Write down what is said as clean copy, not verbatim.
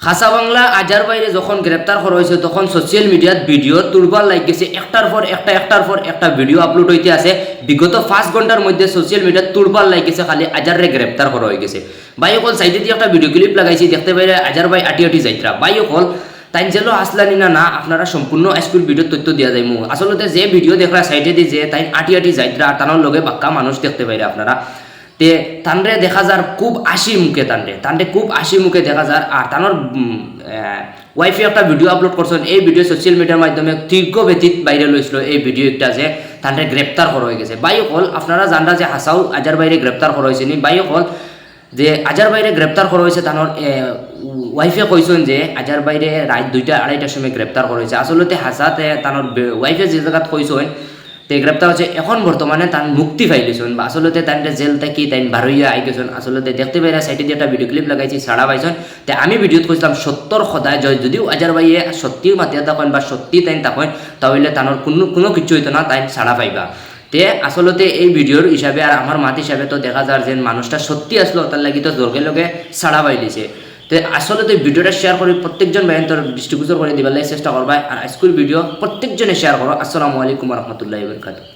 খাসা বাংলা আজার বাইরে যখন গ্রেপ্তার করা হয়েছে তখন সোশ্যাল মিডিয়াত ভিডিও তুলবার লাগছে একটার পর একটা ভিডিও আপলোড হইতে আছে। বিগত 5 ঘন্টার মধ্যে সোশ্যাল মিডিয়াত তুলবার লাগছে খালি আজারে গ্রেপ্তার করা হয়ে গেছে। ভাই অকল সাইডে দিয়ে একটা ভিডিও ক্লিপ লাগাইছি, দেখতে পাইলে আজার ভাই আটি আটি যাইত্রা। ভাই অকল তাই জেলো আসলানি না আপনারা সম্পূর্ণ স্কুল ভিডিওর তথ্য দিয়া যায়। আসলে যে ভিডিও দেখরা সাইডে দিয়ে যে তাই আটি আটি যাইত্রা টানোর লগে বাক্কা মানুষ দেখতে পাইলে আপনারা তে তানরে দেখা যার খুব হাসি মুখে তানরে খুব হাসি মুখে দেখা যার। আর তানোর ওয়াইফে একটা ভিডিও আপলোড করছেন, এই ভিডিও সোশ্যাল মিডিয়ার মাধ্যমে তীব্র ব্যতীত বাইরে লইছিল। এই ভিডিও একটা যে তানরে গ্রেপ্তার করা হয়ে গেছে। বাই হল আপনারা জানরা যে হাসাও আজার বাইরে গ্রেপ্তার করা হয়েছে নি। বাই হল যে আজার বাইরে গ্রেপ্তার করা হয়েছে তানোর ওয়াইফে কইছেন যে আজার বাইরে রাত 2টা 2:30টার সময় গ্রেপ্তার করা হয়েছে। আসলে হাসাতে তানোর ওয়াইফে যে জায়গাত কইছেন তে গ্রেপ্তার হচ্ছে এখন বর্তমানে তান মুক্তি পাইলেছেন বা আসলে তান জেল থেকে তাই বারোইয়া আই গেছেন। আসলে দেখতে পাইরা সাইডে দিয়ে একটা ভিডিও ক্লিপ লাগাইছি, ছাড়া পাইছেন। তে আমি ভিডিওত কইছিলাম সত্যর সদায় জয়, যদিও আজার ভাইয়ে সত্যি মাতিয়া থাকেন বা সত্যি তাই থাকেন তাহলে তানোর কোনো কিছু হইতো না, তাই ছাড়া পাইবা। তে আসলে এই ভিডিওর হিসাবে আর আমার মাত হিসাবে তো দেখা যায় যে মানুষটা সত্যি আসলো, তার লাগি তো জোরকে লগে ছাড়া পাইলিছে। তো আসলে তো ভিডিওটা শেয়ার করে প্রত্যেকজন ভাই তোর দৃষ্টিগোচর করে দিবার চেষ্টা করবা। আর স্কুল ভিডিও প্রত্যেকজনে শেয়ার করো। আসসালামু আলাইকুম রহমতুল্লাহি ওয়া বারাকাতুহু।